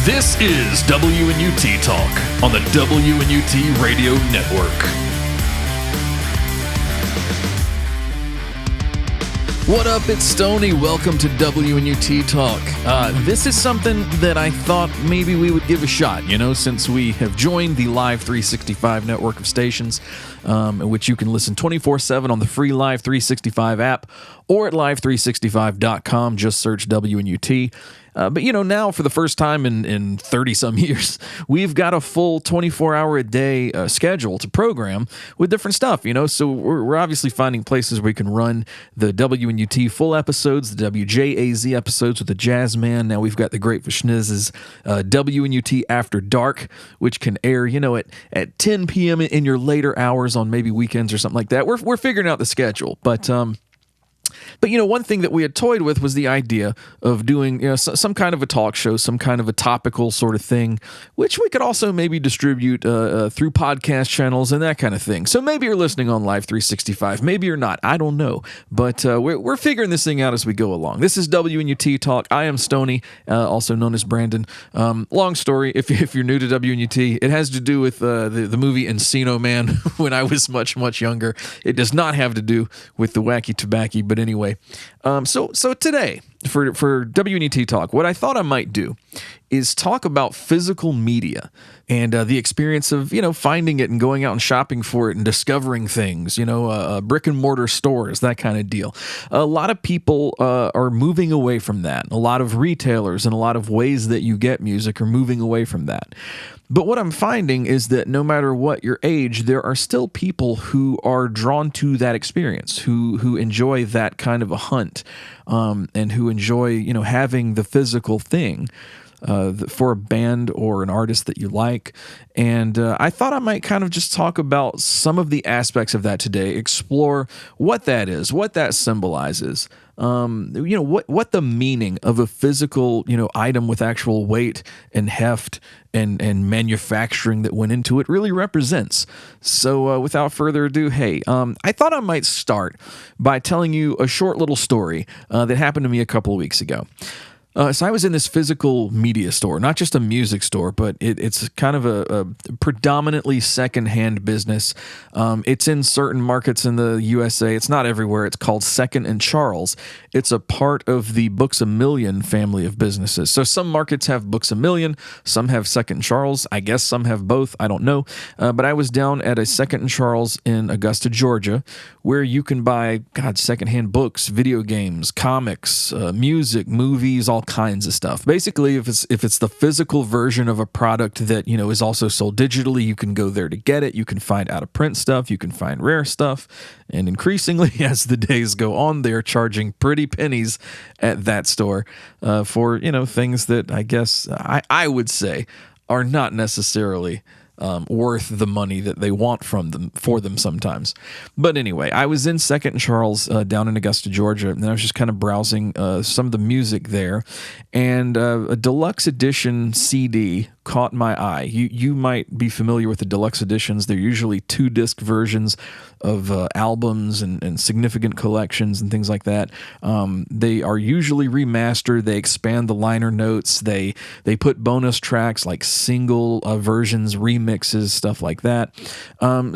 This is WNUT Talk on the WNUT Radio Network. What up, it's Stoney. Welcome to WNUT Talk. This is something that I thought maybe we would give a shot, since we have joined the Live 365 network of stations, which you can listen 24/7 on the free Live 365 app or at live365.com. Just search WNUT. But now for the first time in 30-some years, we've got a full 24-hour-a-day schedule to program with different stuff, So we're obviously finding places where we can run the WNUT full episodes, the WJAZ episodes with the Jazz Man. Now we've got the Great Vishniz's WNUT After Dark, which can air, at 10 p.m. in your later hours on maybe weekends or something like that. We're figuring out the schedule, But one thing that we had toyed with was the idea of doing some kind of a talk show, some kind of a topical sort of thing, which we could also maybe distribute through podcast channels and that kind of thing. So maybe you're listening on Live 365, maybe you're not, I don't know. But we're figuring this thing out as we go along. This is WNUT Talk. I am Stoney, also known as Brandon. Long story, if you're new to WNUT, it has to do with the movie Encino Man when I was much, much younger. It does not have to do with the wacky tobacco, but anyway, so today for WNET Talk, what I thought I might do is talk about physical media and the experience of finding it and going out and shopping for it and discovering things, brick-and-mortar stores, that kind of deal. A lot of people are moving away from that. A lot of retailers and a lot of ways that you get music are moving away from that. But what I'm finding is that no matter what your age, there are still people who are drawn to that experience, who enjoy that kind of a hunt, and who enjoy, having the physical thing for a band or an artist that you like. And I thought I might kind of just talk about some of the aspects of that today, explore what that is, what that symbolizes, what the meaning of a physical, item with actual weight and heft and manufacturing that went into it really represents. So without further ado, hey, I thought I might start by telling you a short little story that happened to me a couple of weeks ago. So I was in this physical media store, not just a music store, but it's kind of a predominantly secondhand business. It's in certain markets in the USA. It's not everywhere. It's called Second and Charles. It's a part of the Books A Million family of businesses. So some markets have Books A Million, some have Second and Charles. I guess some have both. I don't know. But I was down at a Second and Charles in Augusta, Georgia, where you can buy, secondhand books, video games, comics, music, movies, all kinds of stuff. Basically, if it's the physical version of a product that is also sold digitally, you can go there to get it. You can find out of print stuff, you can find rare stuff, and increasingly as the days go on, they're charging pretty pennies at that store for things that I guess I would say are not necessarily worth the money that they want for them sometimes. But anyway, I was in Second and Charles down in Augusta, Georgia, and I was just kind of browsing some of the music there, and a deluxe edition CD caught my eye. You might be familiar with the deluxe editions. They're usually 2-disc versions of albums and significant collections and things like that. They are usually remastered. They expand the liner notes. They put bonus tracks like single versions, remixes, stuff like that.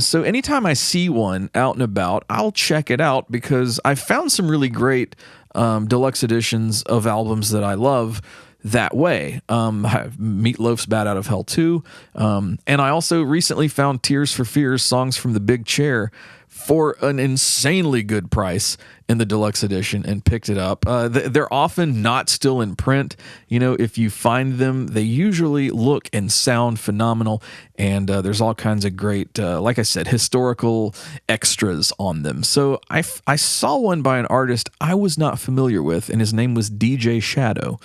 So anytime I see one out and about, I'll check it out because I found some really great deluxe editions of albums that I love that way. Meatloaf's Bad Out of Hell 2. And I also recently found Tears for Fears, Songs from the Big Chair, for an insanely good price in the deluxe edition and picked it up. They're often not still in print. If you find them, they usually look and sound phenomenal. And there's all kinds of great, like I said, historical extras on them. So I saw one by an artist I was not familiar with, and his name was DJ Shadow.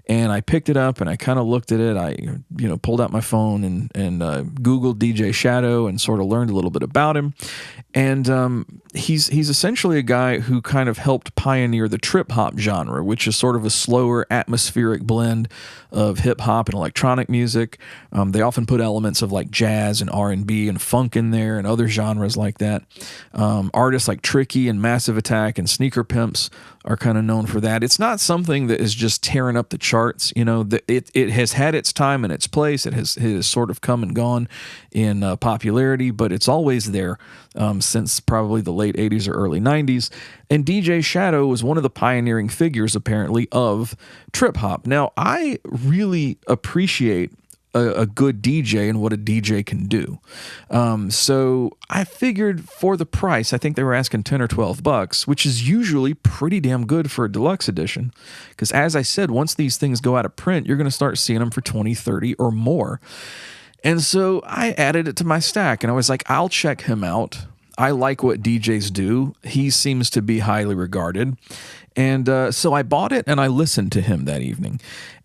And I picked it up and I kind of looked at it. I, pulled out my phone and Googled DJ Shadow and sort of learned a little bit about him. And he's essentially a guy who kind of helped pioneer the trip hop genre, which is sort of a slower, atmospheric blend of hip hop and electronic music. They often put elements of like jazz and R&B and funk in there and other genres like that. Artists like Tricky and Massive Attack and Sneaker Pimps are kind of known for that. It's not something that is just tearing up the charts charts. It has had its time and its place. It has sort of come and gone in popularity, but it's always there since probably the late 80s or early 90s. And DJ Shadow was one of the pioneering figures, apparently, of trip hop. Now, I really appreciate a good DJ and what a DJ can do. So I figured for the price, I think they were asking $10 or $12, which is usually pretty damn good for a deluxe edition. Because as I said, once these things go out of print, you're going to start seeing them for 20, 30 or more. And so I added it to my stack and I was like, I'll check him out. I like what DJs do. He seems to be highly regarded. And so I bought it and I listened to him that evening.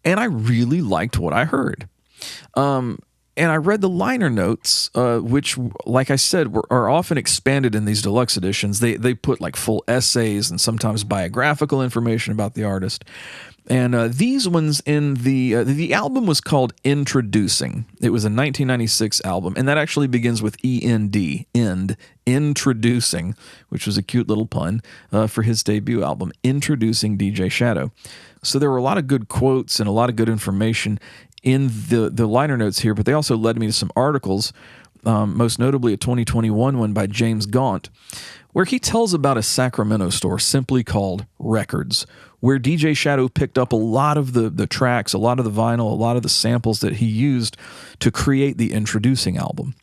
And I really liked what I heard. And I read the liner notes, which, like I said, are often expanded in these deluxe editions. They put like full essays and sometimes biographical information about the artist. And these ones in the album was called Introducing. It was a 1996 album, and that actually begins with E-N-D, end, Introducing, which was a cute little pun for his debut album, Introducing DJ Shadow. So there were a lot of good quotes and a lot of good information in the liner notes here, but they also led me to some articles, most notably a 2021 one by James Gaunt, where he tells about a Sacramento store simply called Records, where DJ Shadow picked up a lot of the tracks, a lot of the vinyl, a lot of the samples that he used to create the Introducing album.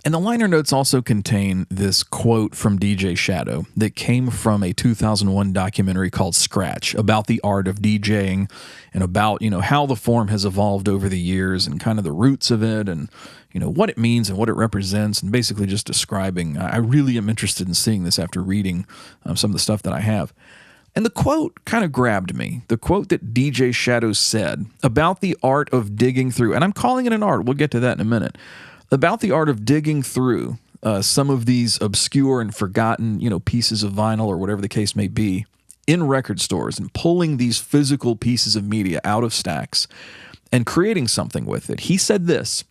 And the liner notes also contain this quote from DJ Shadow that came from a 2001 documentary called Scratch about the art of DJing and about, how the form has evolved over the years and kind of the roots of it and, what it means and what it represents, and basically just describing. I really am interested in seeing this after reading some of the stuff that I have. And the quote kind of grabbed me. The quote that DJ Shadow said about the art of digging through, and I'm calling it an art, we'll get to that in a minute, about the art of digging through some of these obscure and forgotten, pieces of vinyl or whatever the case may be in record stores and pulling these physical pieces of media out of stacks and creating something with it. He said this: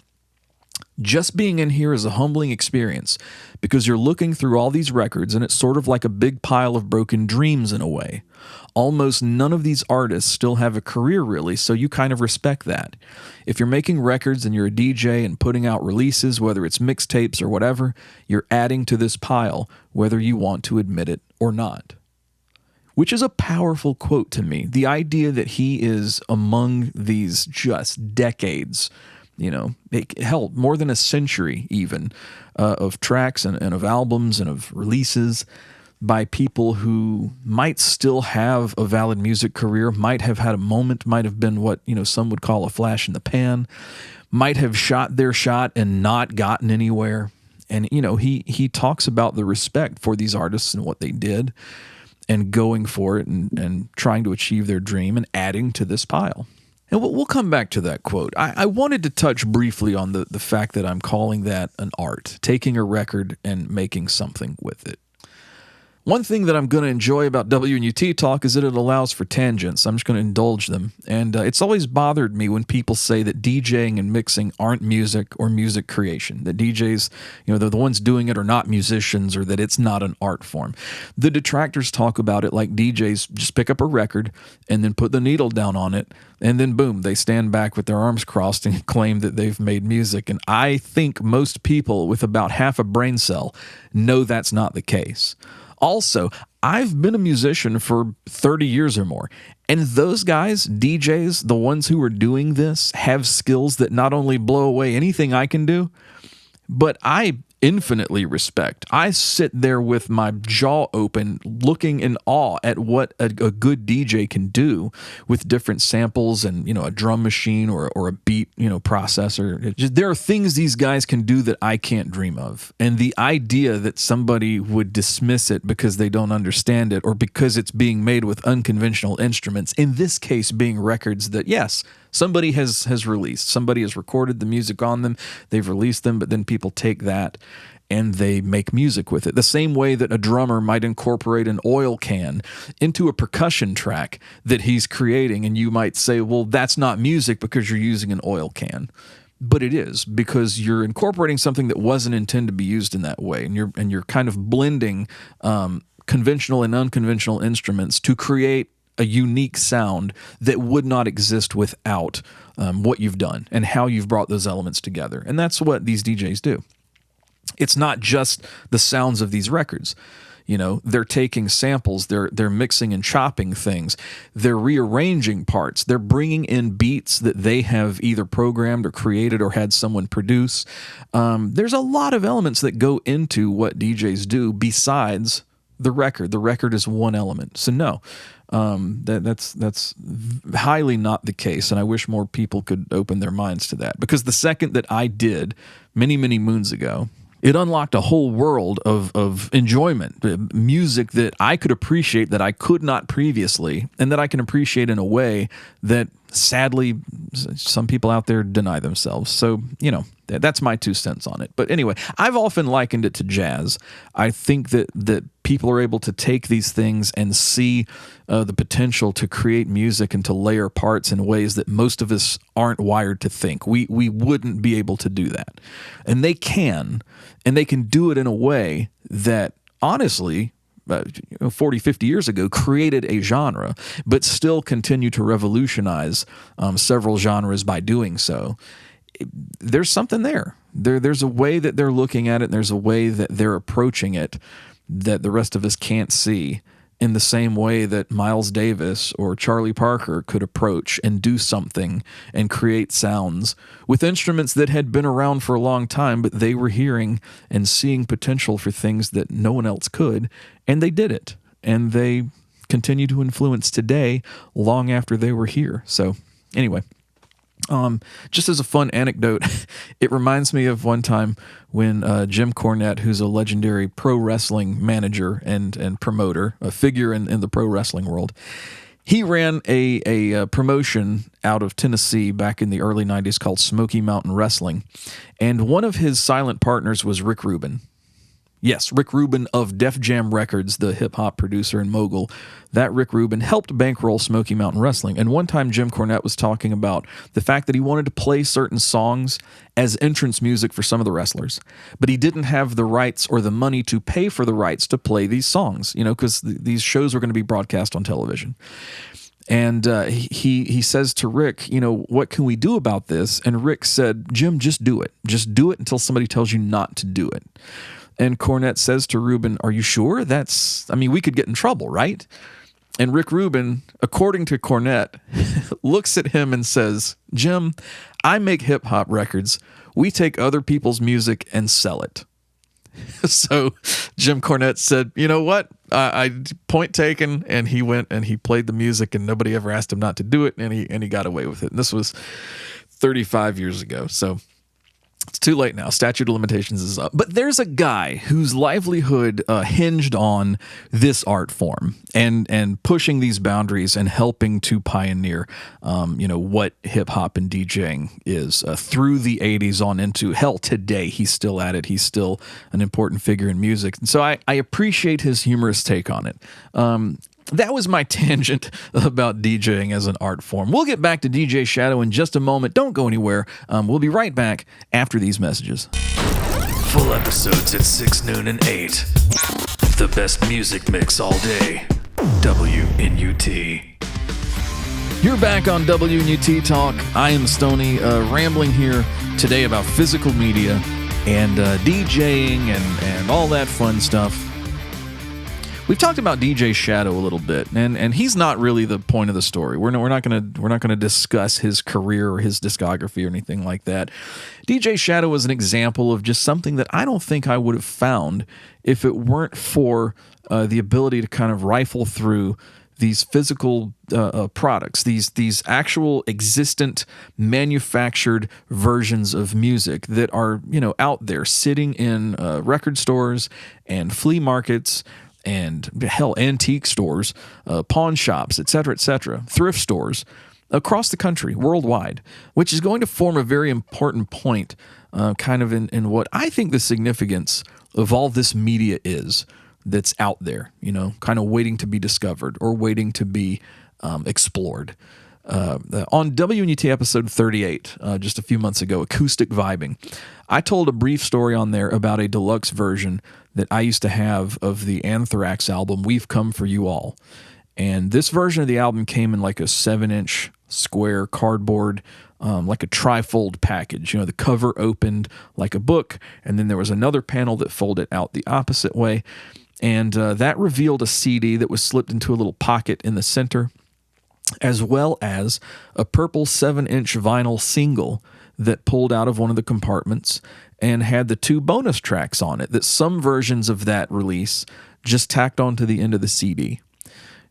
"Just being in here is a humbling experience because you're looking through all these records and it's sort of like a big pile of broken dreams in a way. Almost none of these artists still have a career really, so you kind of respect that. If you're making records and you're a DJ and putting out releases, whether it's mixtapes or whatever, you're adding to this pile, whether you want to admit it or not." Which is a powerful quote to me. The idea that he is among these just decades, hell, more than a century even, of tracks and of albums and of releases by people who might still have a valid music career, might have had a moment, might have been what, some would call a flash in the pan, might have shot their shot and not gotten anywhere. And, he talks about the respect for these artists and what they did and going for it and trying to achieve their dream and adding to this pile. And we'll come back to that quote. I wanted to touch briefly on the fact that I'm calling that an art, taking a record and making something with it. One thing that I'm going to enjoy about WNUT Talk is that it allows for tangents. I'm just going to indulge them. And it's always bothered me when people say that DJing and mixing aren't music or music creation, that DJs, they're the ones doing it are not musicians, or that it's not an art form. The detractors talk about it like DJs just pick up a record and then put the needle down on it, and then boom, they stand back with their arms crossed and claim that they've made music. And I think most people with about half a brain cell know that's not the case. Also, I've been a musician for 30 years or more, and those guys, DJs, the ones who are doing this, have skills that not only blow away anything I can do, but I infinitely respect. I sit there with my jaw open, looking in awe at what a good DJ can do with different samples and, a drum machine or a beat, processor. There are things these guys can do that I can't dream of. And the idea that somebody would dismiss it because they don't understand it or because it's being made with unconventional instruments, in this case being records that, yes, somebody has released. Somebody has recorded the music on them. They've released them, but then people take that and they make music with it. The same way that a drummer might incorporate an oil can into a percussion track that he's creating, and you might say, well, that's not music because you're using an oil can. But it is, because you're incorporating something that wasn't intended to be used in that way, and you're kind of blending conventional and unconventional instruments to create a unique sound that would not exist without what you've done and how you've brought those elements together. And that's what these DJs do. It's not just the sounds of these records. You know, they're taking samples, they're mixing and chopping things, they're rearranging parts, they're bringing in beats that they have either programmed or created or had someone produce. There's a lot of elements that go into what DJs do besides the record. The record is one element. So no, that's highly not the case, and I wish more people could open their minds to that. Because the second that I did, many, many moons ago, it unlocked a whole world of enjoyment, music that I could appreciate that I could not previously, and that I can appreciate in a way that sadly some people out there deny themselves. So, you know, that's my 2 cents on it. But anyway, I've often likened it to jazz. I think that people are able to take these things and see the potential to create music and to layer parts in ways that most of us aren't wired to think. We wouldn't be able to do that. And they can do it in a way that honestly 40, 50 years ago created a genre, but still continue to revolutionize several genres by doing so. There's something there. There's a way that they're looking at it, and there's a way that they're approaching it that the rest of us can't see, in the same way that Miles Davis or Charlie Parker could approach and do something and create sounds with instruments that had been around for a long time, but they were hearing and seeing potential for things that no one else could, and they did it. And they continue to influence today long after they were here. So anyway, just as a fun anecdote, it reminds me of one time when Jim Cornette, who's a legendary pro wrestling manager and promoter, a figure in the pro wrestling world, he ran a promotion out of Tennessee back in the early 90s called Smoky Mountain Wrestling, and one of his silent partners was Rick Rubin. Yes, Rick Rubin of Def Jam Records, the hip-hop producer and mogul. That Rick Rubin helped bankroll Smoky Mountain Wrestling. And one time Jim Cornette was talking about the fact that he wanted to play certain songs as entrance music for some of the wrestlers, but he didn't have the rights or the money to pay for the rights to play these songs, you know, because these shows were going to be broadcast on television. And he says to Rick, you know, what can we do about this? And Rick said, Jim, just do it. Just do it until somebody tells you not to do it. And Cornette says to Rubin, are you sure? We could get in trouble, right? And Rick Rubin, according to Cornette, looks at him and says, Jim, I make hip-hop records. We take other people's music and sell it. So Jim Cornette said, you know what? I point taken, and he went and he played the music, and nobody ever asked him not to do it, and he got away with it. And this was 35 years ago. So it's too late now. Statute of limitations is up. But there's a guy whose livelihood hinged on this art form and pushing these boundaries and helping to pioneer, what hip hop and DJing is through the 80s on into hell. Today, he's still at it. He's still an important figure in music. And so I appreciate his humorous take on it. That was my tangent about DJing as an art form. We'll get back to DJ Shadow in just a moment. Don't go anywhere. We'll be right back after these messages. Full episodes at 6, noon, and 8. The best music mix all day. WNUT. You're back on WNUT Talk. I am Stoney, rambling here today about physical media and DJing and all that fun stuff. We've talked about DJ Shadow a little bit, and he's not really the point of the story. We're not gonna discuss his career or his discography or anything like that. DJ Shadow is an example of just something that I don't think I would have found if it weren't for the ability to kind of rifle through these physical products, these actual existent manufactured versions of music that are out there sitting in record stores and flea markets. And hell, antique stores, pawn shops, etc., thrift stores across the country, worldwide, which is going to form a very important point kind of in what I think the significance of all this media is that's out there, kind of waiting to be discovered or waiting to be explored. On WNUT episode 38, just a few months ago, Acoustic Vibing, I told a brief story on there about a deluxe version that I used to have of the Anthrax album, We've Come For You All. And this version of the album came in like a 7-inch square cardboard, like a trifold package. The cover opened like a book, and then there was another panel that folded out the opposite way. And that revealed a CD that was slipped into a little pocket in the center, as well as a purple 7-inch vinyl single that pulled out of one of the compartments and had the 2 bonus tracks on it that some versions of that release just tacked onto the end of the CD.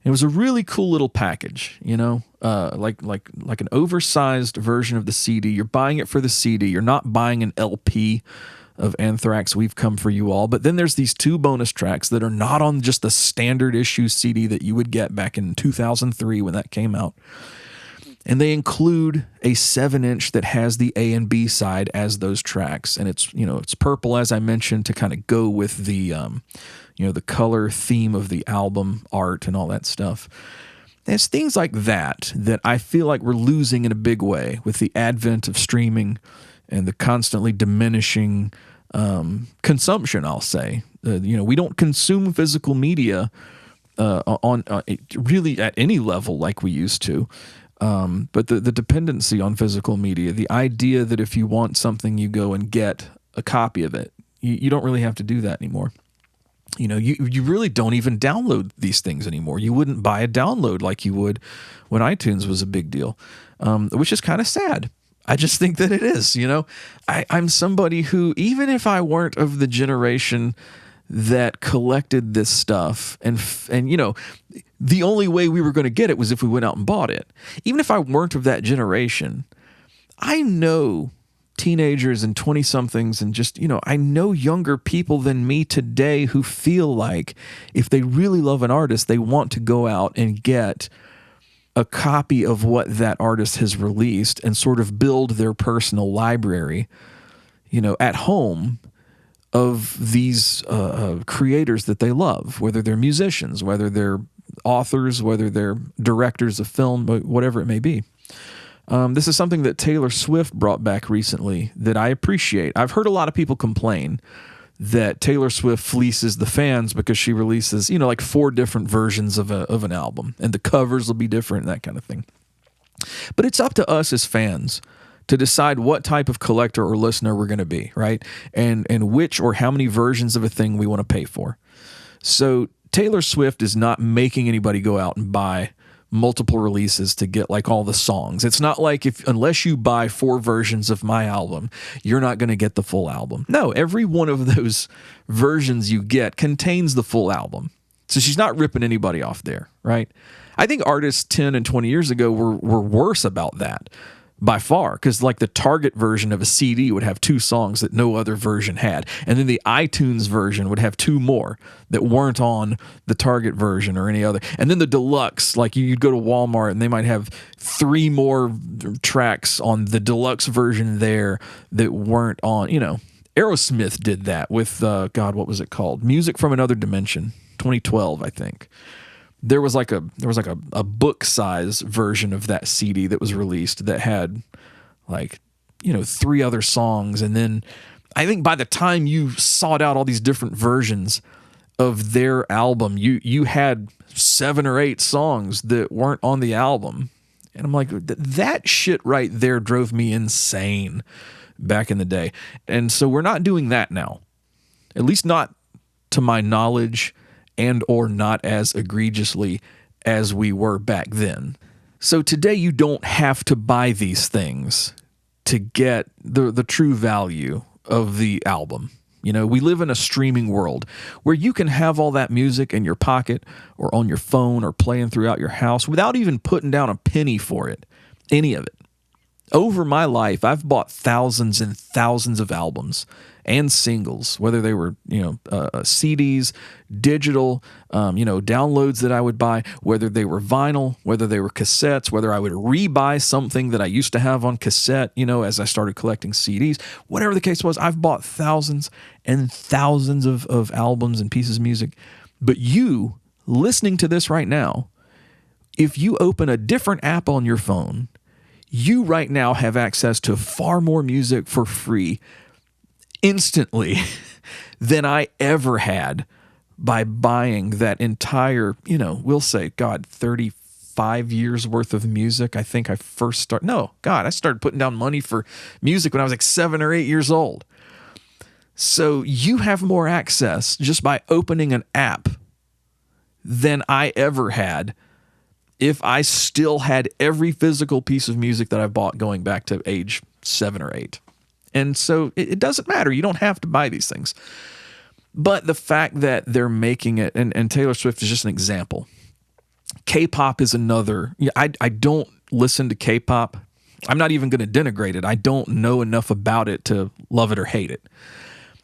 It was a really cool little package, like an oversized version of the CD. You're buying it for the CD. You're not buying an LP of Anthrax, We've Come For You All. But then there's these 2 bonus tracks that are not on just the standard issue CD that you would get back in 2003 when that came out. And they include a 7-inch that has the A and B side as those tracks. And it's purple, as I mentioned, to kind of go with the, the color theme of the album art and all that stuff. And it's things like that I feel like we're losing in a big way with the advent of streaming and the constantly diminishing consumption, I'll say. We don't consume physical media on really at any level like we used to. But the dependency on physical media, the idea that if you want something, you go and get a copy of it, you don't really have to do that anymore. You really don't even download these things anymore. You wouldn't buy a download like you would when iTunes was a big deal, which is kind of sad. I just think that it is, I'm somebody who, even if I weren't of the generation that collected this stuff and the only way we were going to get it was if we went out and bought it. Even if I weren't of that generation, I know teenagers and 20-somethings and just, I know younger people than me today who feel like if they really love an artist, they want to go out and get a copy of what that artist has released and sort of build their personal library, at home of these creators that they love, whether they're musicians, whether they're authors, whether they're directors of film, whatever it may be. This is something that Taylor Swift brought back recently that I appreciate. I've heard a lot of people complain that Taylor Swift fleeces the fans because she releases, like 4 different versions of an album, and the covers will be different and that kind of thing. But it's up to us as fans to decide what type of collector or listener we're going to be, right? And which or how many versions of a thing we want to pay for. So Taylor Swift is not making anybody go out and buy multiple releases to get like all the songs. It's not like unless you buy 4 versions of my album, you're not going to get the full album. No, every one of those versions you get contains the full album. So she's not ripping anybody off there, right? I think artists 10 and 20 years ago were worse about that by far, because like the Target version of a CD would have 2 songs that no other version had, and then the iTunes version would have 2 more that weren't on the Target version or any other, and then the deluxe, like you'd go to Walmart and they might have 3 more tracks on the deluxe version there that weren't on. Aerosmith did that with what was it called? Music from Another Dimension, 2012, I think. There was like a book size version of that CD that was released that had 3 other songs. And then I think by the time you sought out all these different versions of their album, you had 7 or 8 songs that weren't on the album. And I'm like, that shit right there drove me insane back in the day. And so we're not doing that now, at least not to my knowledge, and or not as egregiously as we were back then. So today you don't have to buy these things to get the true value of the album. We live in a streaming world where you can have all that music in your pocket or on your phone or playing throughout your house without even putting down a penny for it, any of it. Over my life, I've bought thousands and thousands of albums and singles, whether they were, CDs, digital, downloads that I would buy, whether they were vinyl, whether they were cassettes, whether I would rebuy something that I used to have on cassette, as I started collecting CDs, whatever the case was, I've bought thousands and thousands of albums and pieces of music. But you, listening to this right now, if you open a different app on your phone, you right now have access to far more music for free instantly than I ever had by buying that entire, we'll say, God, 35 years worth of music. I think I I started putting down money for music when I was like 7 or 8 years old. So you have more access just by opening an app than I ever had if I still had every physical piece of music that I bought going back to age 7 or 8. And so it doesn't matter. You don't have to buy these things. But the fact that they're making it, and Taylor Swift is just an example. K-pop is another. I don't listen to K-pop. I'm not even going to denigrate it. I don't know enough about it to love it or hate it.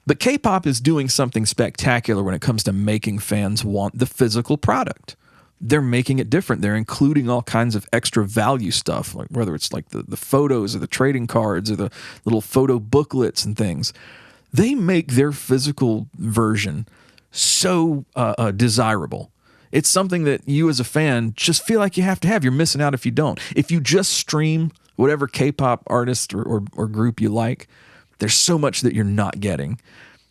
But K-pop is doing something spectacular when it comes to making fans want the physical product. They're making it different. They're including all kinds of extra value stuff, like whether it's like the photos or the trading cards or the little photo booklets and things. They make their physical version so desirable. It's something that you as a fan just feel like you have to have. You're missing out if you don't. If you just stream whatever K-pop artist or group you like, there's so much that you're not getting.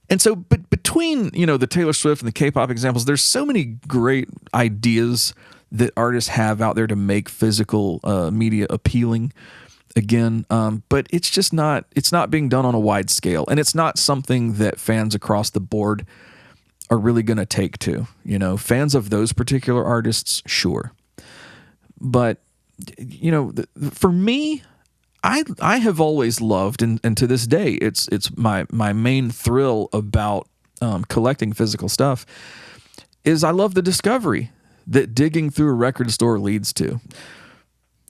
And so between, the Taylor Swift and the K-pop examples, there's so many great ideas that artists have out there to make physical media appealing again. But it's just it's not being done on a wide scale. And it's not something that fans across the board are really going to take to. Fans of those particular artists, sure. But, for me, I have always loved, and to this day, it's my main thrill about collecting physical stuff, is I love the discovery that digging through a record store leads to.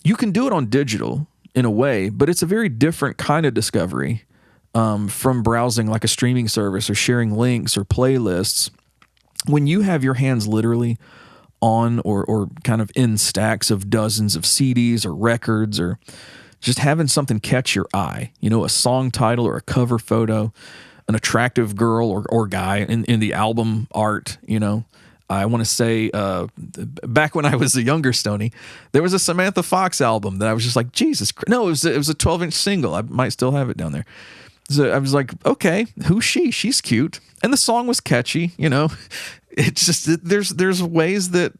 You can do it on digital in a way, but it's a very different kind of discovery from browsing like a streaming service or sharing links or playlists. When you have your hands literally on or kind of in stacks of dozens of CDs or records, or just having something catch your eye, a song title or a cover photo, an attractive girl or guy in the album art, I want to say back when I was a younger Stoney, there was a Samantha Fox album that I was just like, Jesus Christ. No, it was a 12-inch single. I might still have it down there. So I was like, okay, who's she? She's cute. And the song was catchy, It's just there's ways that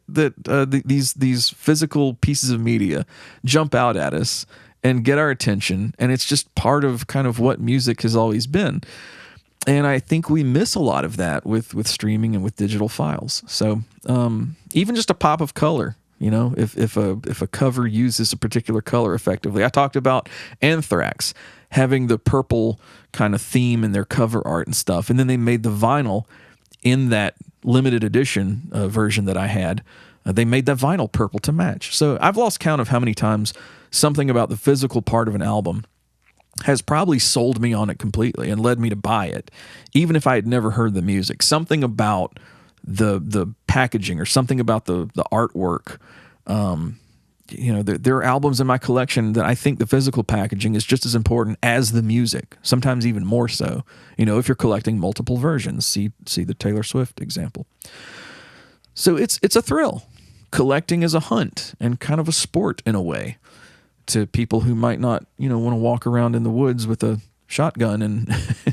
these physical pieces of media jump out at us and get our attention, and it's just part of kind of what music has always been. And I think we miss a lot of that with streaming and with digital files. So even just a pop of color, if a cover uses a particular color effectively. I talked about Anthrax having the purple kind of theme in their cover art and stuff, and then they made the vinyl in that limited edition version that I had. They made that vinyl purple to match. So I've lost count of how many times something about the physical part of an album has probably sold me on it completely and led me to buy it, even if I had never heard the music. Something about the packaging or something about the artwork. There are albums in my collection that I think the physical packaging is just as important as the music, sometimes even more so. If you're collecting multiple versions, see the Taylor Swift example. So it's a thrill. Collecting is a hunt and kind of a sport in a way, to people who might not, want to walk around in the woods with a shotgun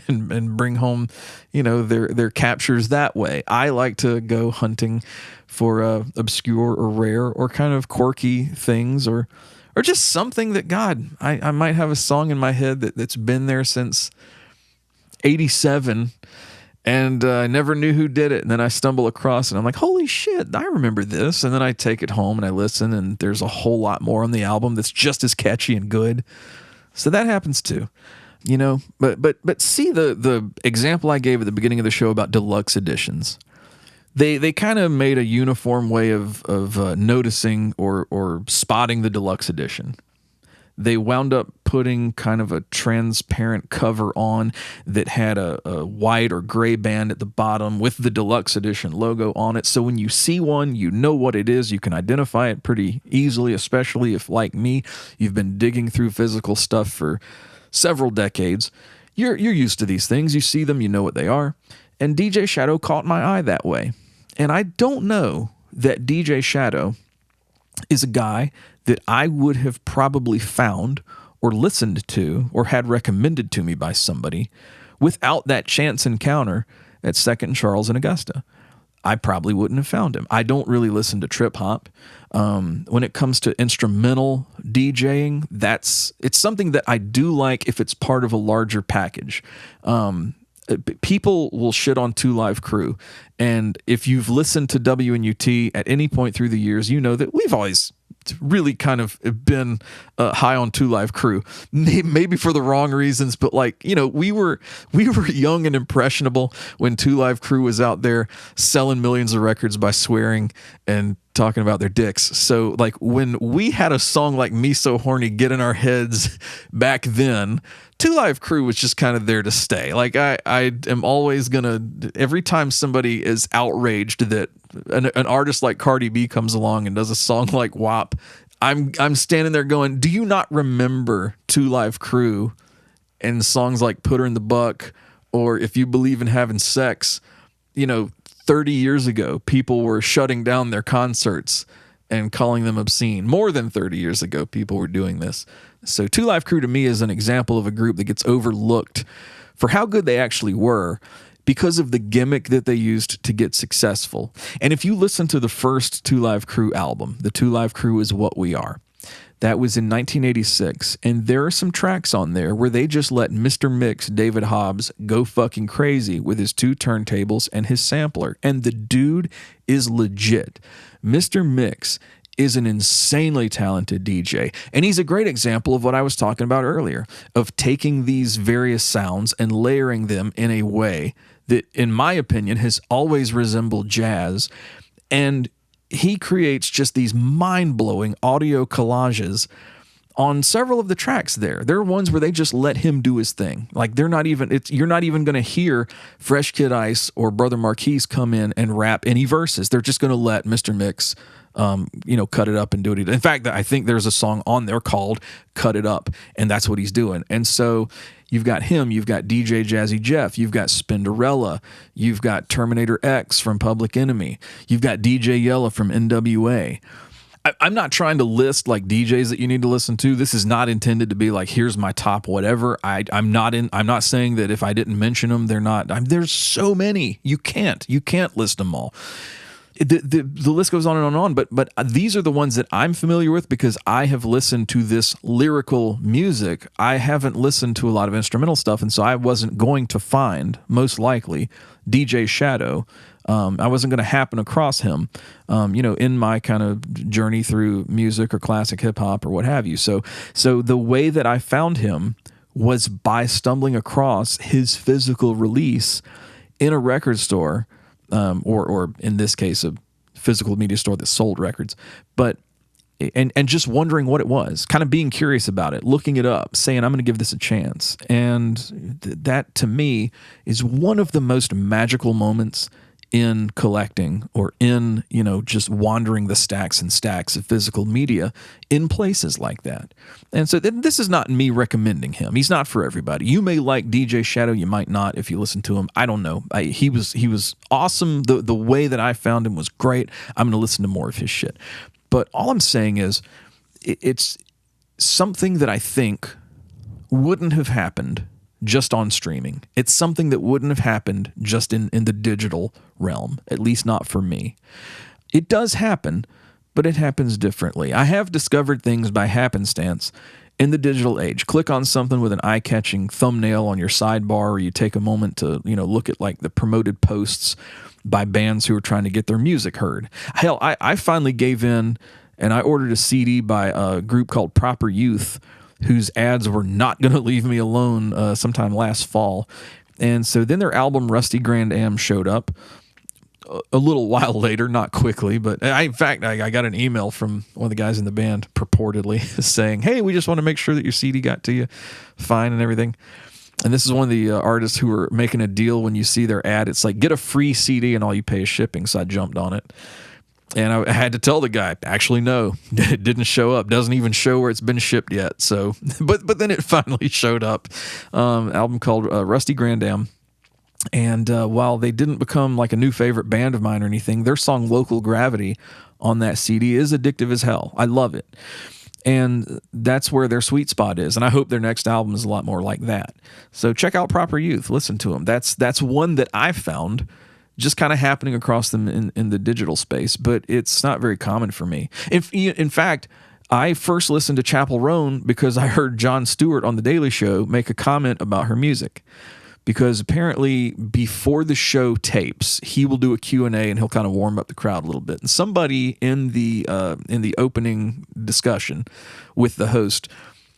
and bring home, their captures that way. I like to go hunting for obscure or rare or kind of quirky things, or just something that, God, I might have a song in my head that's been there since 87, and I never knew who did it. And then I stumble across it, and I'm like, holy shit, I remember this. And then I take it home and I listen, and there's a whole lot more on the album that's just as catchy and good. So that happens too, but see the example I gave at the beginning of the show about deluxe editions. They kind of made a uniform way of noticing or spotting the deluxe edition. They wound up putting kind of a transparent cover on that had a white or gray band at the bottom with the deluxe edition logo on it. So when you see one, you know what it is. You can identify it pretty easily, especially if, like me, you've been digging through physical stuff for several decades. You're used to these things. You see them, you know what they are. And DJ Shadow caught my eye that way. And I don't know that DJ Shadow is a guy that I would have probably found or listened to or had recommended to me by somebody without that chance encounter at 2nd and Charles in Augusta. I probably wouldn't have found him. I don't really listen to trip hop. When it comes to instrumental DJing, it's something that I do like if it's part of a larger package. People will shit on Two Live Crew, and if you've listened to WNUT at any point through the years, you know that we've always really kind of been high on Two Live Crew, maybe for the wrong reasons, but like, you know, we were young and impressionable when Two Live Crew was out there selling millions of records by swearing and talking about their dicks. So like when we had a song like Me So Horny get in our heads back then, Two Live Crew was just kind of there to stay. Like I am always gonna, every time somebody is outraged that an artist like Cardi B comes along and does a song like WAP, I'm standing there going, do you not remember Two Live Crew and songs like Put Her in the Buck or If You Believe in Having Sex? You know, 30 years ago, people were shutting down their concerts and calling them obscene. More than 30 years ago, people were doing this. So Two Live Crew to me is an example of a group that gets overlooked for how good they actually were because of the gimmick that they used to get successful. And if you listen to the first Two Live Crew album, The Two Live Crew Is What We Are, that was in 1986, and there are some tracks on there where they just let Mr. Mix, David Hobbs, go fucking crazy with his two turntables and his sampler. And the dude is legit. Mr. Mix is an insanely talented DJ, and he's a great example of what I was talking about earlier, of taking these various sounds and layering them in a way that, in my opinion, has always resembled jazz. And he creates just these mind-blowing audio collages on several of the tracks there. There are ones where they just let him do his thing. Like you're not even going to hear Fresh Kid Ice or Brother Marquise come in and rap any verses. They're just going to let Mr. Mix cut it up and do it. In fact, I think there's a song on there called Cut It Up, and that's what he's doing. And so you've got him, you've got DJ Jazzy Jeff, you've got Spinderella, you've got Terminator X from Public Enemy, you've got DJ Yella from NWA. I'm not trying to list like DJs that you need to listen to. This is not intended to be like, here's my top whatever. I'm not saying that if I didn't mention them, they're not. There's so many. You can't list them all. The list goes on and on, but these are the ones that I'm familiar with because I have listened to this lyrical music. I haven't listened to a lot of instrumental stuff, and so I wasn't going to find, most likely, DJ Shadow. I wasn't going to happen across him, in my kind of journey through music or classic hip hop or what have you. So the way that I found him was by stumbling across his physical release in a record store. Or in this case, a physical media store that sold records, and just wondering what it was, kind of being curious about it, looking it up, saying, I'm going to give this a chance. And that to me is one of the most magical moments in collecting or in, just wandering the stacks and stacks of physical media in places like that. And so this is not me recommending him. He's not for everybody. You may like DJ Shadow, you might not if you listen to him. I don't know. He was awesome. The way that I found him was great. I'm going to listen to more of his shit. But all I'm saying is it's something that I think wouldn't have happened just on streaming. It's something that wouldn't have happened just in the digital realm, at least not for me. It does happen, but it happens differently. I have discovered things by happenstance in the digital age. Click on something with an eye-catching thumbnail on your sidebar, or you take a moment to, look at like the promoted posts by bands who are trying to get their music heard. Hell, I finally gave in and I ordered a CD by a group called Proper Youth, whose ads were not going to leave me alone sometime last fall. And so then their album Rusty Grand Am showed up a little while later, not quickly, but in fact, I got an email from one of the guys in the band purportedly saying, hey, we just want to make sure that your CD got to you fine and everything. And this is one of the artists who are making a deal when you see their ad. It's like, get a free CD and all you pay is shipping. So I jumped on it. And I had to tell the guy, actually, no, it didn't show up. Doesn't even show where it's been shipped yet. So, but then it finally showed up. Album called Rusty Grand Am. And while they didn't become like a new favorite band of mine or anything, their song Local Gravity on that CD is addictive as hell. I love it. And that's where their sweet spot is. And I hope their next album is a lot more like that. So check out Proper Youth. Listen to them. That's one that I found just kind of happening across them in the digital space, but it's not very common for me. In fact, I first listened to Chappell Roan because I heard Jon Stewart on The Daily Show make a comment about her music. Because apparently before the show tapes, he will do a Q&A and he'll kind of warm up the crowd a little bit. And somebody in the opening discussion with the host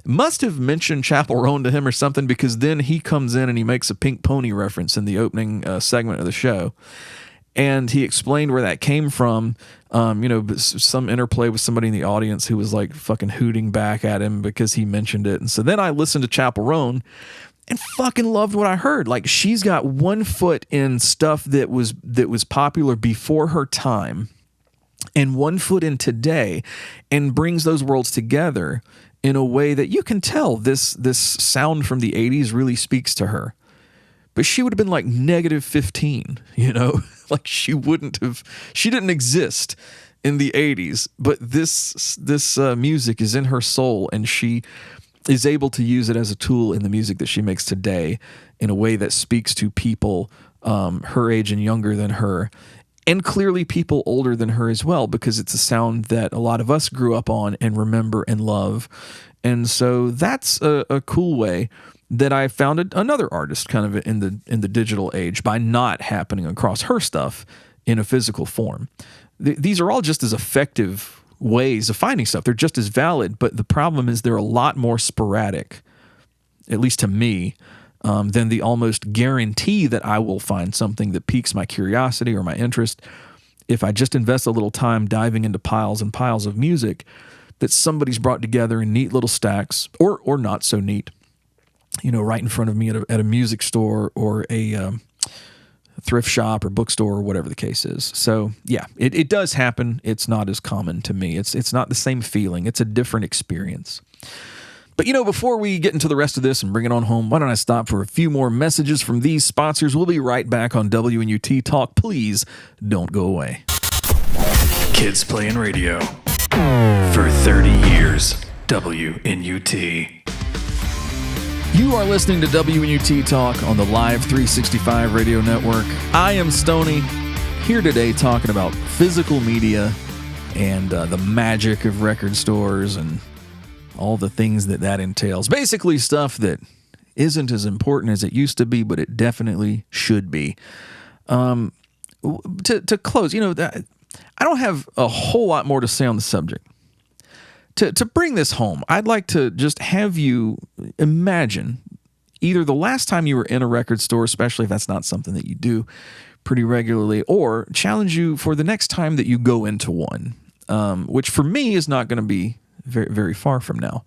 must have mentioned Chappell Roan to him or something, because then he comes in and he makes a Pink Pony reference in the opening segment of the show. And he explained where that came from, some interplay with somebody in the audience who was like fucking hooting back at him because he mentioned it. And so then I listened to Chappell Roan and fucking loved what I heard. Like, she's got one foot in stuff that was popular before her time and one foot in today, and brings those worlds together in a way that you can tell this sound from the 80s really speaks to her. But she would have been like -15, like she didn't exist in the 80s, but this music is in her soul, and she is able to use it as a tool in the music that she makes today in a way that speaks to people her age and younger than her, and clearly people older than her as well, because it's a sound that a lot of us grew up on and remember and love. And so that's a cool way that I found another artist kind of in the digital age, by not happening across her stuff in a physical form. These are all just as effective ways of finding stuff. They're just as valid, but the problem is they're a lot more sporadic, at least to me, than the almost guarantee that I will find something that piques my curiosity or my interest if I just invest a little time diving into piles and piles of music that somebody's brought together in neat little stacks, or not so neat, right in front of me at a music store or a thrift shop or bookstore or whatever the case is. So yeah, it does happen. It's not as common to me. It's not the same feeling. It's a different experience. But before we get into the rest of this and bring it on home, why don't I stop for a few more messages from these sponsors? We'll be right back on WNUT Talk. Please don't go away. Kids playing radio for 30 years. WNUT. You are listening to WNUT Talk on the Live 365 radio network. I am Stoney, here today talking about physical media and the magic of record stores and all the things that entails. Basically stuff that isn't as important as it used to be, but it definitely should be. To close, I don't have a whole lot more to say on the subject. To bring this home, I'd like to just have you imagine either the last time you were in a record store, especially if that's not something that you do pretty regularly, or challenge you for the next time that you go into one, which for me is not going to be very, very far from now.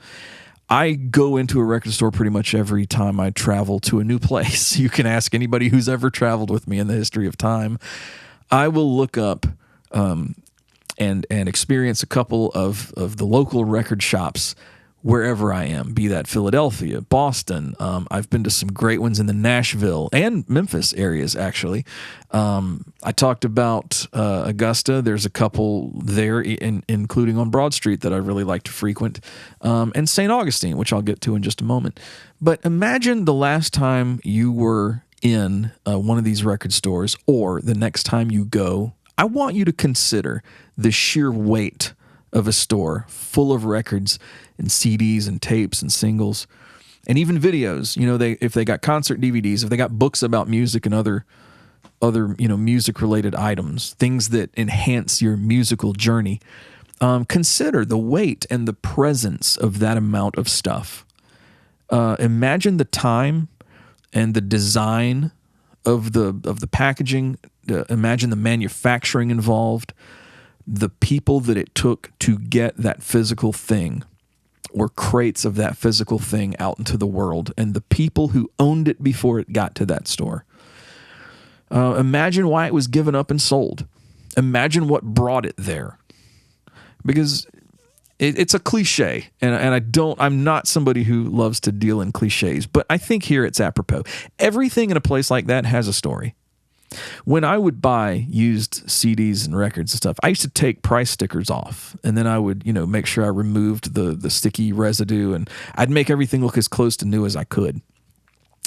I go into a record store pretty much every time I travel to a new place. You can ask anybody who's ever traveled with me in the history of time. I will look up and experience a couple of the local record shops wherever I am, be that Philadelphia, Boston. I've been to some great ones in the Nashville and Memphis areas, actually. I talked about Augusta. There's a couple there, including on Broad Street, that I really like to frequent, and St. Augustine, which I'll get to in just a moment. But imagine the last time you were in one of these record stores, or the next time you go. I want you to consider the sheer weight of a store full of records and CDs and tapes and singles and even videos. If they got concert DVDs, if they got books about music and other music related items, things that enhance your musical journey. Consider the weight and the presence of that amount of stuff. Imagine the time and the design of the packaging. Imagine the manufacturing involved, the people that it took to get that physical thing or crates of that physical thing out into the world, and the people who owned it before it got to that store. Imagine why it was given up and sold. Imagine what brought it there. Because it's a cliche, and I'm not somebody who loves to deal in cliches, but I think here it's apropos. Everything in a place like that has a story. When I would buy used CDs and records and stuff, I used to take price stickers off, and then I would, make sure I removed the sticky residue, and I'd make everything look as close to new as I could.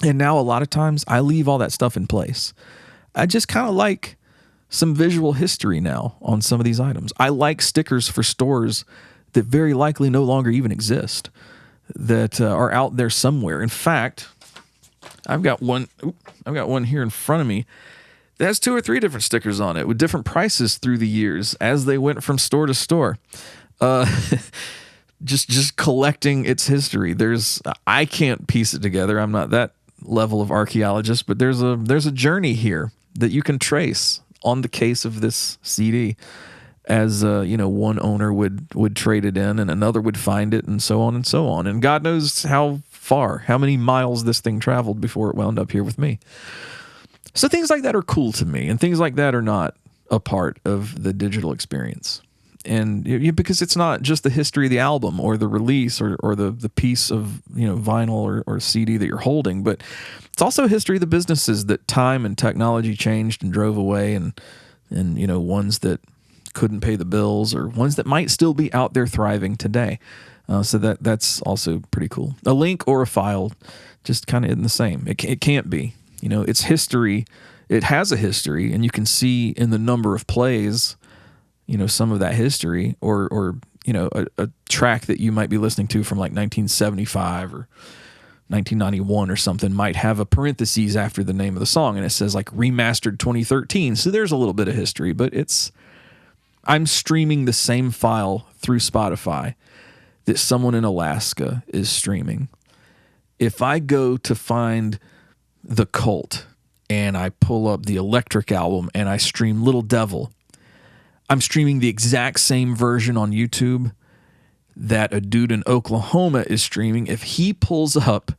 And now a lot of times I leave all that stuff in place. I just kind of like some visual history now on some of these items. I like stickers for stores that very likely no longer even exist, that are out there somewhere. In fact, I've got one here in front of me that has 2 or 3 different stickers on it with different prices through the years as they went from store to store. Just collecting its history. I can't piece it together. I'm not that level of archaeologist, but there's a journey here that you can trace on the case of this CD, as one owner would trade it in and another would find it, and so on and so on. And God knows how many miles this thing traveled before it wound up here with me. So things like that are cool to me, and things like that are not a part of the digital experience. And because it's not just the history of the album or the release or the piece of vinyl or CD that you're holding, but it's also history of the businesses that time and technology changed and drove away, and ones that couldn't pay the bills, or ones that might still be out there thriving today. So that's also pretty cool. A link or a file just kind of isn't the same. It can't be. It's history. It has a history, and you can see in the number of plays some of that history, or a track that you might be listening to from like 1975 or 1991 or something might have a parentheses after the name of the song, and it says like remastered 2013. So there's a little bit of history, but I'm streaming the same file through Spotify that someone in Alaska is streaming. If I go to find The Cult and I pull up the Electric album and I stream Little Devil, I'm streaming the exact same version on YouTube that a dude in Oklahoma is streaming if he pulls up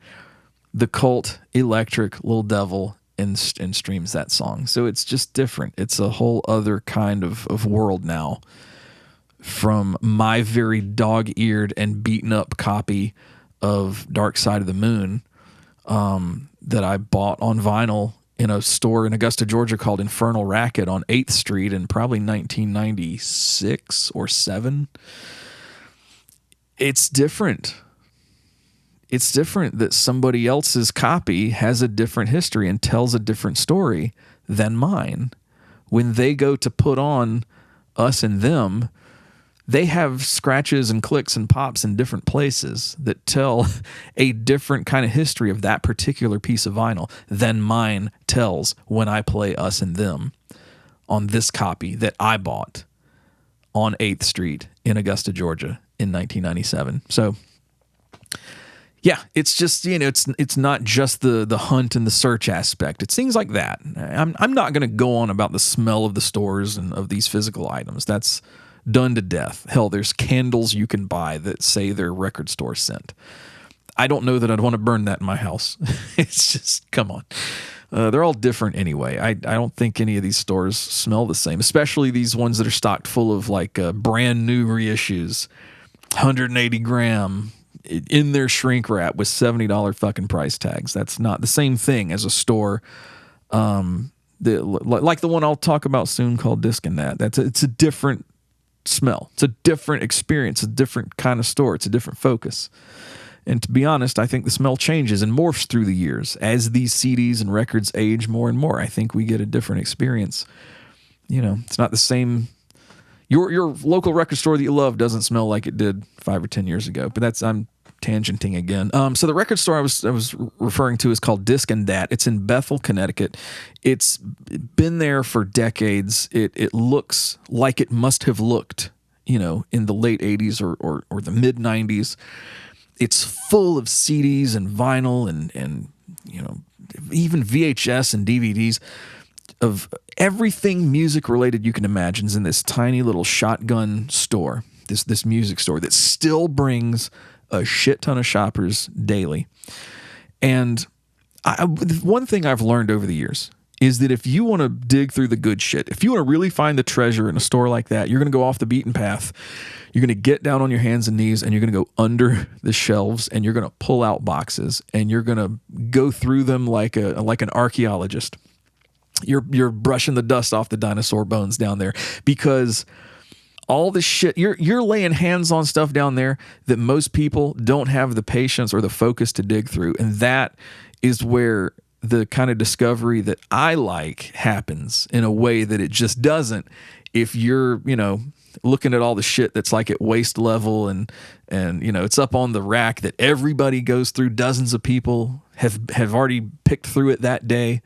The Cult, Electric, Little Devil, and streams that song. So it's just different. It's a whole other kind of world now from my very dog-eared and beaten-up copy of Dark Side of the Moon that I bought on vinyl in a store in Augusta, Georgia called Infernal Racket on 8th Street in probably 1996 or 7. It's different. It's different that somebody else's copy has a different history and tells a different story than mine. When they go to put on Us and Them, they have scratches and clicks and pops in different places that tell a different kind of history of that particular piece of vinyl than mine tells when I play Us and Them on this copy that I bought on 8th Street in Augusta, Georgia in 1997. So yeah, it's just, it's not just the hunt and the search aspect. It's things like that. I'm not going to go on about the smell of the stores and of these physical items. That's done to death. Hell, there's candles you can buy that say they're record store scent. I don't know that I'd want to burn that in my house. It's just, come on. They're all different anyway. I don't think any of these stores smell the same, especially these ones that are stocked full of like brand new reissues, 180 gram in their shrink wrap with $70 fucking price tags. That's not the same thing as a store like the one I'll talk about soon called Disc and That. It's a different smell. It's a different experience, a different kind of store. It's a different focus. And to be honest, I think the smell changes and morphs through the years as these CDs and records age more and more. I think we get a different experience. It's not the same. Your local record store that you love doesn't smell like it did 5 or 10 years ago. But I'm tangenting again. So the record store I was referring to is called Disc and Dat. It's in Bethel, Connecticut. It's been there for decades. It looks like it must have looked, in the late 80s or the mid 90s. It's full of CDs and vinyl and even VHS and DVDs of everything music related you can imagine is in this tiny little shotgun store, this music store that still brings a shit ton of shoppers daily. And one thing I've learned over the years is that if you want to dig through the good shit, if you want to really find the treasure in a store like that, you're going to go off the beaten path. You're going to get down on your hands and knees and you're going to go under the shelves and you're going to pull out boxes and you're going to go through them like an archaeologist. You're brushing the dust off the dinosaur bones down there because all the shit, you're laying hands on stuff down there that most people don't have the patience or the focus to dig through. And that is where the kind of discovery that I like happens in a way that it just doesn't if you're, looking at all the shit that's like at waist level and it's up on the rack that everybody goes through. Dozens of people have already picked through it that day.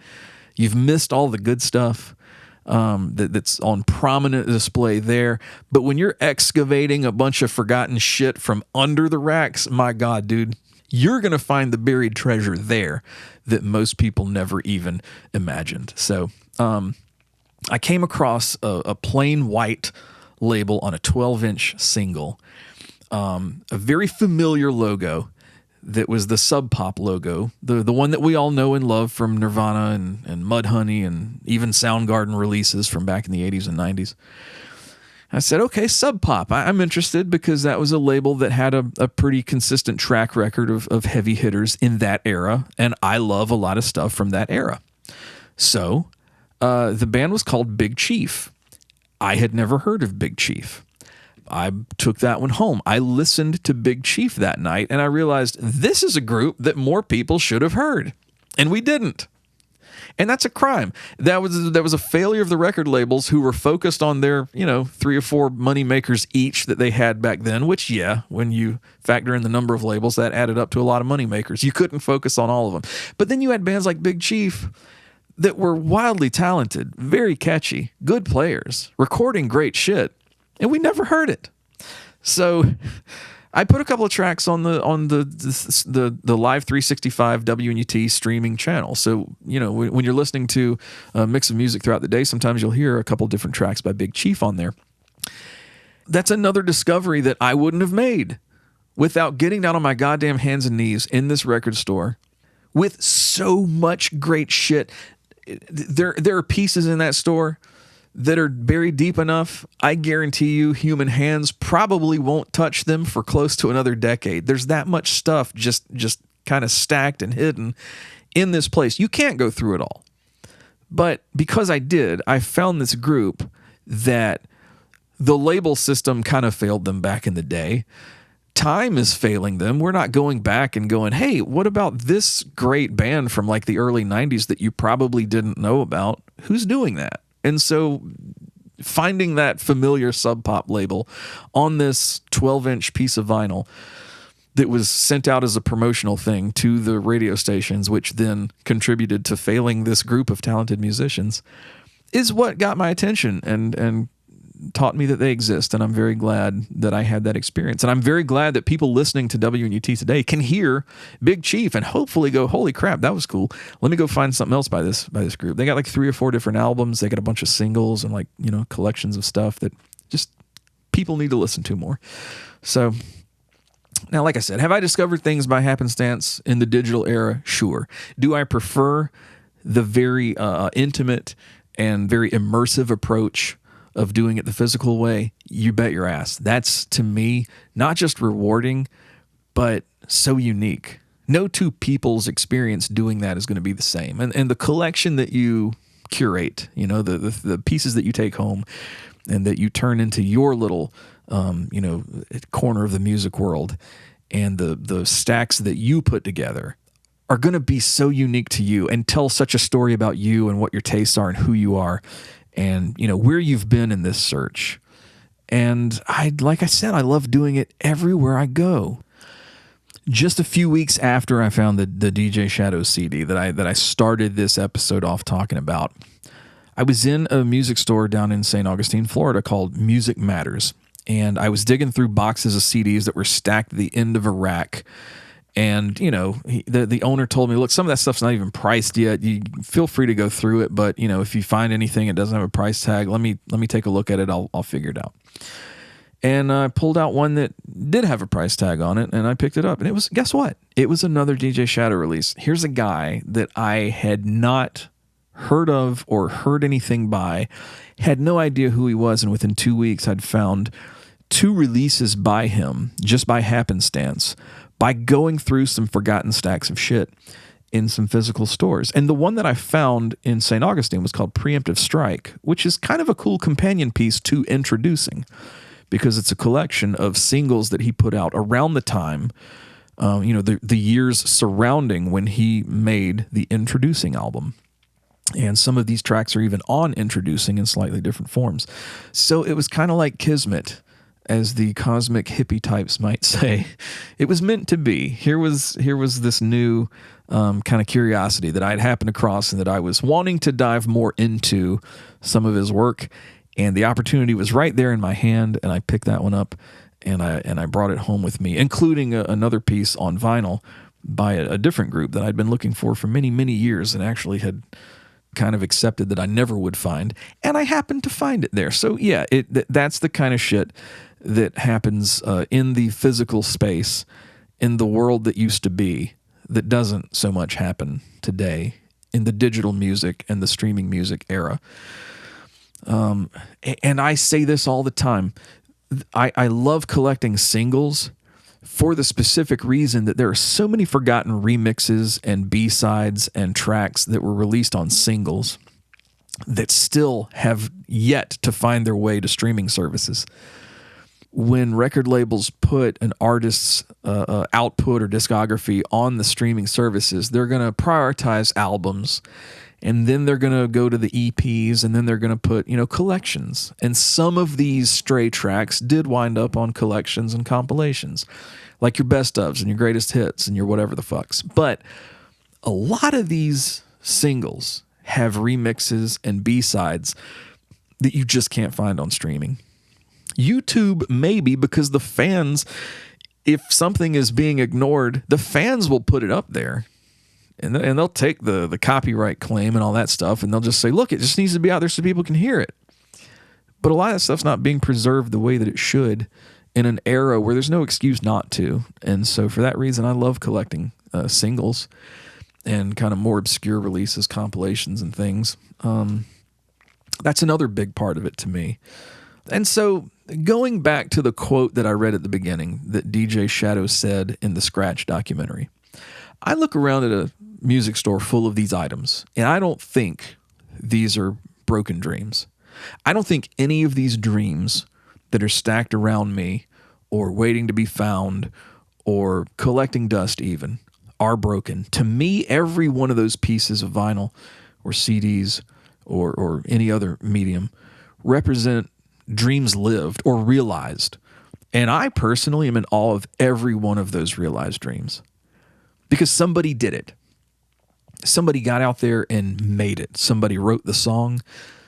You've missed all the good stuff that's on prominent display there. But when you're excavating a bunch of forgotten shit from under the racks, my God, dude, you're going to find the buried treasure there that most people never even imagined. So I came across a plain white label on a 12-inch single, a very familiar logo that was the Sub Pop logo, the one that we all know and love from Nirvana and Mudhoney and even Soundgarden releases from back in the 80s and 90s. I said, okay, Sub Pop. I'm interested because that was a label that had a pretty consistent track record of heavy hitters in that era, and I love a lot of stuff from that era. So the band was called Big Chief. I had never heard of Big Chief. I took that one home. I listened to Big Chief that night, and I realized this is a group that more people should have heard, and we didn't. And that's a crime. That was a failure of the record labels who were focused on their, 3 or 4 money makers each that they had back then, which, yeah, when you factor in the number of labels, that added up to a lot of money makers. You couldn't focus on all of them. But then you had bands like Big Chief that were wildly talented, very catchy, good players, recording great shit, and we never heard it. So I put a couple of tracks on the Live 365 WNUT streaming channel. So, when you're listening to a mix of music throughout the day, sometimes you'll hear a couple different tracks by Big Chief on there. That's another discovery that I wouldn't have made without getting down on my goddamn hands and knees in this record store with so much great shit. There are pieces in that store that are buried deep enough, I guarantee you human hands probably won't touch them for close to another decade. There's that much stuff just kind of stacked and hidden in this place. You can't go through it all. But because I did, I found this group that the label system kind of failed them back in the day. Time is failing them. We're not going back and going, hey, what about this great band from like the early 90s that you probably didn't know about? Who's doing that? And so finding that familiar Sub Pop label on this 12-inch piece of vinyl that was sent out as a promotional thing to the radio stations, which then contributed to failing this group of talented musicians, is what got my attention and taught me that they exist. And I'm very glad that I had that experience. And I'm very glad that people listening to WNUT today can hear Big Chief and hopefully go, holy crap, that was cool. Let me go find something else by this group. They got like 3 or 4 different albums. They got a bunch of singles and like, collections of stuff that just people need to listen to more. So now, like I said, have I discovered things by happenstance in the digital era? Sure. Do I prefer the very intimate and very immersive approach of doing it the physical way? You bet your ass. That's, to me, not just rewarding, but so unique. No two people's experience doing that is going to be the same. And the collection that you curate, the pieces that you take home and that you turn into your little, corner of the music world, and the stacks that you put together are going to be so unique to you and tell such a story about you and what your tastes are and who you are and, where you've been in this search. And like I said, I love doing it everywhere I go. Just a few weeks after I found the DJ Shadows CD that I started this episode off talking about, I was in a music store down in St. Augustine, Florida called Music Matters. And I was digging through boxes of CDs that were stacked at the end of a rack. And, the owner told me, look, some of that stuff's not even priced yet. You feel free to go through it. But, if you find anything, it doesn't have a price tag. Let me take a look at it. I'll figure it out. And I pulled out one that did have a price tag on it, and I picked it up. And it was, guess what? It was another DJ Shadow release. Here's a guy that I had not heard of or heard anything by, had no idea who he was. And within 2 weeks, I'd found 2 releases by him just by happenstance, by going through some forgotten stacks of shit in some physical stores. And the one that I found in St. Augustine was called Preemptive Strike, which is kind of a cool companion piece to Introducing, because it's a collection of singles that he put out around the time the years surrounding when he made the Introducing album. And some of these tracks are even on Introducing in slightly different forms. So it was kind of like Kismet, as the cosmic hippie types might say. It was meant to be. Here was this new kind of curiosity that I'd happened across and that I was wanting to dive more into some of his work. And the opportunity was right there in my hand, and I picked that one up, and I brought it home with me, including another piece on vinyl by a different group that I'd been looking for many, many years and actually had kind of accepted that I never would find, and I happened to find it there. So yeah, that's the kind of shit that happens in the physical space, in the world that used to be, that doesn't so much happen today in the digital music and the streaming music era. And I say this all the time. I love collecting singles for the specific reason that there are so many forgotten remixes and B-sides and tracks that were released on singles that still have yet to find their way to streaming services. When record labels put an artist's output or discography on the streaming services, they're going to prioritize albums, and then they're going to go to the EPs, and then they're going to put, collections. And some of these stray tracks did wind up on collections and compilations, like your best ofs and your greatest hits and your whatever the fucks. But a lot of these singles have remixes and B-sides that you just can't find on streaming. YouTube, maybe, because the fans, if something is being ignored, the fans will put it up there. And they'll take the copyright claim and all that stuff, and they'll just say, look, it just needs to be out there so people can hear it. But a lot of that stuff's not being preserved the way that it should in an era where there's no excuse not to. And so for that reason, I love collecting singles and kind of more obscure releases, compilations and things. That's another big part of it to me. And so going back to the quote that I read at the beginning that DJ Shadow said in the Scratch documentary, I look around at a music store full of these items, and I don't think these are broken dreams. I don't think any of these dreams that are stacked around me or waiting to be found or collecting dust even are broken. To me, every one of those pieces of vinyl or CDs or any other medium represent dreams lived or realized. And I personally am in awe of every one of those realized dreams. Because somebody did it. Somebody got out there and made it. Somebody wrote the song.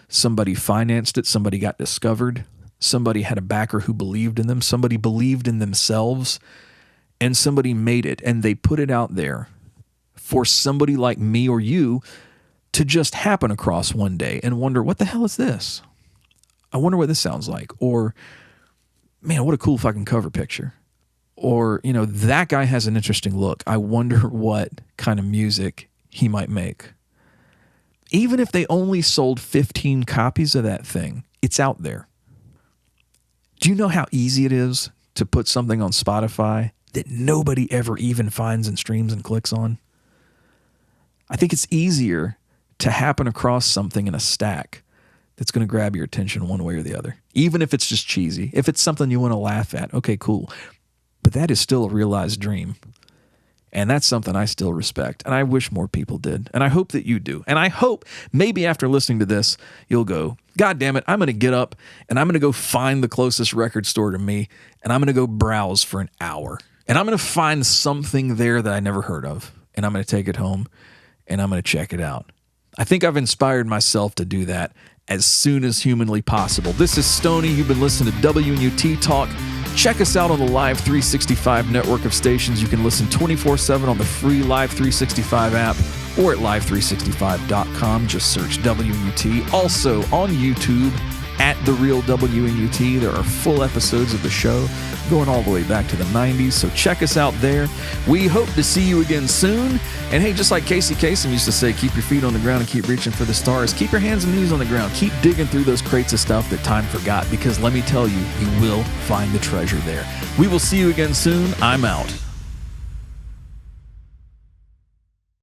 Somebody financed it. Somebody got discovered. Somebody had a backer who believed in them. Somebody believed in themselves. And somebody made it. And they put it out there for somebody like me or you to just happen across one day and wonder, what the hell is this? I wonder what this sounds like. Or, man, what a cool fucking cover picture. Or, that guy has an interesting look. I wonder what kind of music he might make. Even if they only sold 15 copies of that thing, it's out there. Do you know how easy it is to put something on Spotify that nobody ever even finds and streams and clicks on? I think it's easier to happen across something in a stack that's going to grab your attention one way or the other. Even if it's just cheesy. If it's something you want to laugh at, okay, cool. But that is still a realized dream. And that's something I still respect. And I wish more people did. And I hope that you do. And I hope maybe after listening to this, you'll go, God damn it, I'm going to get up and I'm going to go find the closest record store to me. And I'm going to go browse for an hour. And I'm going to find something there that I never heard of. And I'm going to take it home and I'm going to check it out. I think I've inspired myself to do that as soon as humanly possible. This is Stoney. You've been listening to WNUT Talk. Check us out on the Live 365 network of stations. You can listen 24/7 on the free Live 365 app or at live365.com. Just search WNUT. Also on YouTube at The Real WNUT. There are full episodes of the show going all the way back to the 90s, so check us out there. We hope to see you again soon. And hey, just like Casey Kasem used to say, keep your feet on the ground and keep reaching for the stars. Keep your hands and knees on the ground. Keep digging through those crates of stuff that time forgot, because let me tell you, you will find the treasure there. We will see you again soon. I'm out.